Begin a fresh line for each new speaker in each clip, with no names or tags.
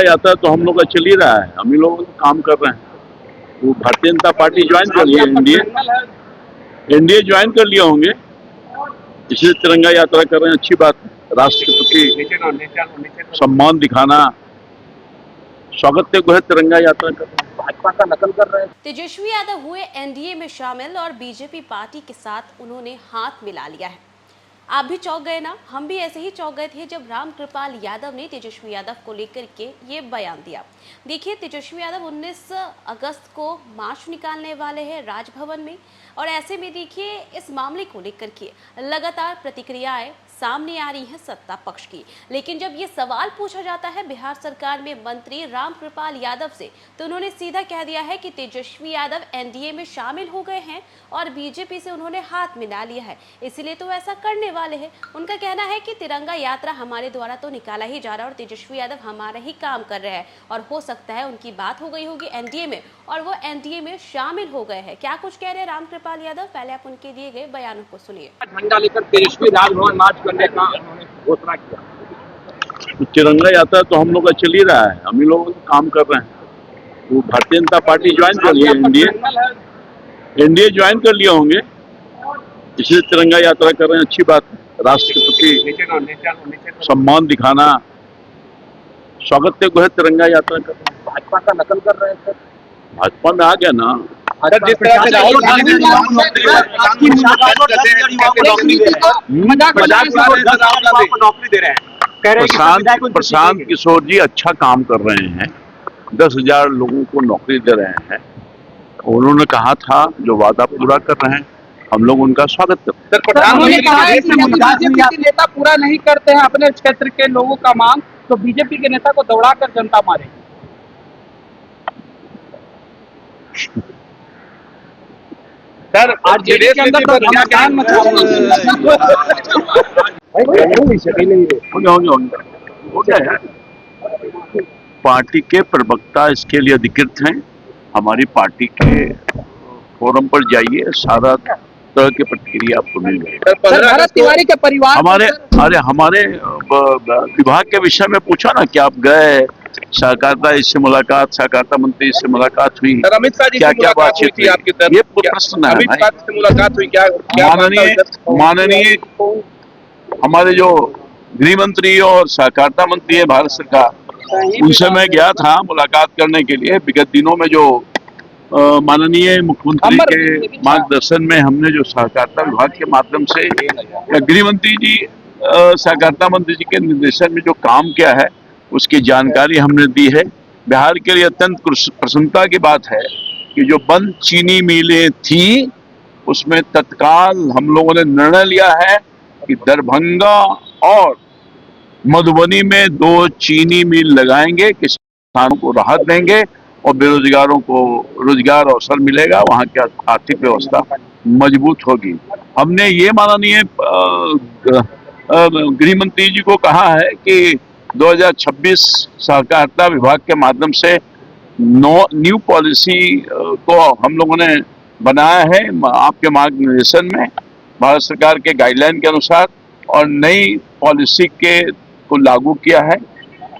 यात्रा तो हम लोग का चल ही रहा है, हम ही लोग काम कर रहे हैं। वो भारतीय जनता पार्टी ज्वाइन कर लिया, एनडीए ज्वाइन कर लिया होंगे, इसलिए तिरंगा यात्रा कर रहे हैं। अच्छी बात है, राष्ट्र के प्रति सम्मान दिखाना, स्वागत के है तिरंगा यात्रा कर रहे हैं। भाजपा का नकल कर रहे हैं।
तेजस्वी यादव हुए एनडीए में शामिल और बीजेपी पार्टी के साथ उन्होंने हाथ मिला लिया है। आप भी चौंक गए ना? हम भी ऐसे ही चौंक गए थे जब रामकृपाल यादव ने तेजस्वी यादव को लेकर के ये बयान दिया। देखिए, तेजस्वी यादव 19 अगस्त को मार्च निकालने वाले हैं राजभवन में, और ऐसे में देखिए इस मामले को लेकर के लगातार प्रतिक्रियाएं सामने आ रही है सत्ता पक्ष की। लेकिन जब ये सवाल पूछा जाता है बिहार सरकार में मंत्री रामकृपाल यादव से, तो उन्होंने सीधा कह दिया है कि तेजस्वी यादव एनडीए में शामिल हो गए हैं और बीजेपी से उन्होंने हाथ मिला लिया है, इसीलिए तो ऐसा करने वाले हैं। उनका कहना है कि तिरंगा यात्रा हमारे द्वारा तो निकाला ही जा रहा है और तेजस्वी यादव हमारा ही काम कर रहे हैं, और हो सकता है उनकी बात हो गई होगी एनडीए में और वो एनडीए में शामिल हो गए हैं। क्या कुछ कह रहे हैं रामकृपाल यादव, पहले आप उनके दिए गए बयानों को सुनिए।
झंडा लेकर तेजस्वी राजभवन मार्च करने का उन्होंने घोषणा किया।
तिरंगा यात्रा तो हम लोग का चल ही रहा है, हम ही लोग काम कर रहे हैं। वो भारतीय जनता पार्टी ज्वाइन कर लिया, एनडीए ज्वाइन कर लिया होंगे, इसलिए तिरंगा यात्रा कर रहे हैं। अच्छी बात है, राष्ट्र के प्रति सम्मान दिखाना, स्वागत के है तिरंगा यात्रा कर रहे हैं।
भाजपा का नकल कर रहे हैं।
भाजपा में आ गया ना।
अगर जिस तरह से राहुल गांधी नौकरी दे रहे हैं,
प्रशांत किशोर जी अच्छा काम कर रहे हैं, 10,000 लोगों को नौकरी दे रहे हैं। उन्होंने कहा था जो वादा पूरा कर रहे हैं, हम लोग उनका स्वागत करते हैं।
प्रधानमंत्री नेता पूरा नहीं करते हैं अपने क्षेत्र के लोगों का मांग, तो बीजेपी के नेता को दौड़ाकर जनता मारेगी। सर, आज जेडीएस के अंदर तो घमासान मचा
हो गया है। पार्टी के प्रवक्ता इसके लिए अधिकृत हैं। हमारी पार्टी के फोरम पर जाइए, सारा तरह की प्रतिक्रिया आपको मिल जाएगी।
भरत तिवारी के परिवार
हमारे विभाग के विषय में पूछा ना कि आप गए, सहकारिता इससे मुलाकात, सहकारिता मंत्री से मुलाकात हुई,
अमित शाह जी
क्या बातचीत हुई, आपकी ये प्रश्न है।
अमित शाह से मुलाकात हुई, क्या
माननीय हमारे जो गृह मंत्री और सहकारिता मंत्री है भारत सरकार, उनसे मैं गया था मुलाकात करने के लिए। विगत दिनों में जो माननीय मुख्यमंत्री के मार्गदर्शन में हमने जो सहकारिता विभाग के माध्यम से गृह मंत्री जी, सहकारिता मंत्री जी के निर्देशन में जो काम किया है, उसकी जानकारी हमने दी है। बिहार के लिए अत्यंत प्रसन्नता की बात है कि जो बंद चीनी मिलें थी, उसमें तत्काल हम लोगों ने निर्णय लिया है कि दरभंगा और मधुबनी में 2 चीनी मिल लगाएंगे, किसानों को राहत देंगे और बेरोजगारों को रोजगार अवसर मिलेगा, वहां की आर्थिक व्यवस्था मजबूत होगी। हमने ये माननीय गृह मंत्री जी को कहा है कि 2026 सहकारिता विभाग के माध्यम से न्यू पॉलिसी को हम लोगों ने बनाया है आपके मार्गदर्शन में, भारत सरकार के गाइडलाइन के अनुसार, और नई पॉलिसी के को लागू किया है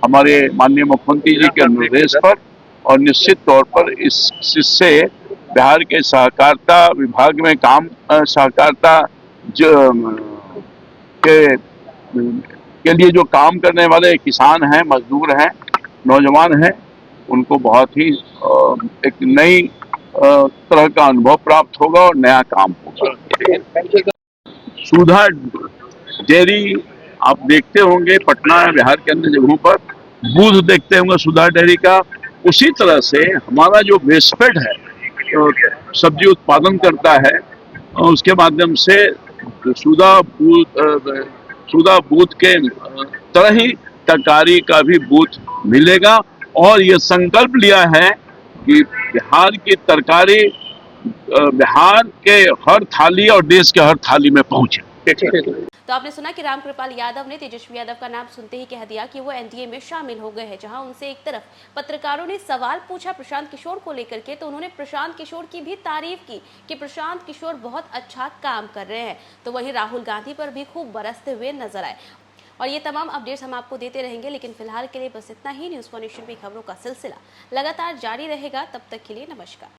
हमारे माननीय मुख्यमंत्री जी के निर्देश पर। और निश्चित तौर पर इससे बिहार के सहकारिता विभाग में काम, सहकारिता के लिए जो काम करने वाले किसान हैं, मजदूर हैं, नौजवान हैं, उनको बहुत ही एक नई तरह का अनुभव प्राप्त होगा और नया काम होगा। सुधा डेयरी आप देखते होंगे पटना, बिहार के अन्य जगहों पर बूथ देखते होंगे सुधा डेयरी का। उसी तरह से हमारा जो वेस्टफेड है, सब्जी उत्पादन करता है, उसके माध्यम से सुधा बूथ के तरह ही तरकारी का भी बूथ मिलेगा। और ये संकल्प लिया है कि बिहार की तरकारी बिहार के हर थाली और देश के हर थाली में पहुंचे।
तो आपने सुना कि रामकृपाल यादव ने तेजस्वी यादव का नाम सुनते ही कह दिया कि वो एनडीए में शामिल हो गए हैं। जहां उनसे एक तरफ पत्रकारों ने सवाल पूछा प्रशांत किशोर को लेकर के, तो उन्होंने प्रशांत किशोर की भी तारीफ की कि प्रशांत किशोर बहुत अच्छा काम कर रहे हैं। तो वहीं राहुल गांधी पर भी खूब बरसते हुए नजर आए। और ये तमाम अपडेट्स हम आपको देते रहेंगे, लेकिन फिलहाल के लिए बस इतना ही। न्यूज़ फॉर नेशन की खबरों का सिलसिला लगातार जारी रहेगा। तब तक के लिए नमस्कार।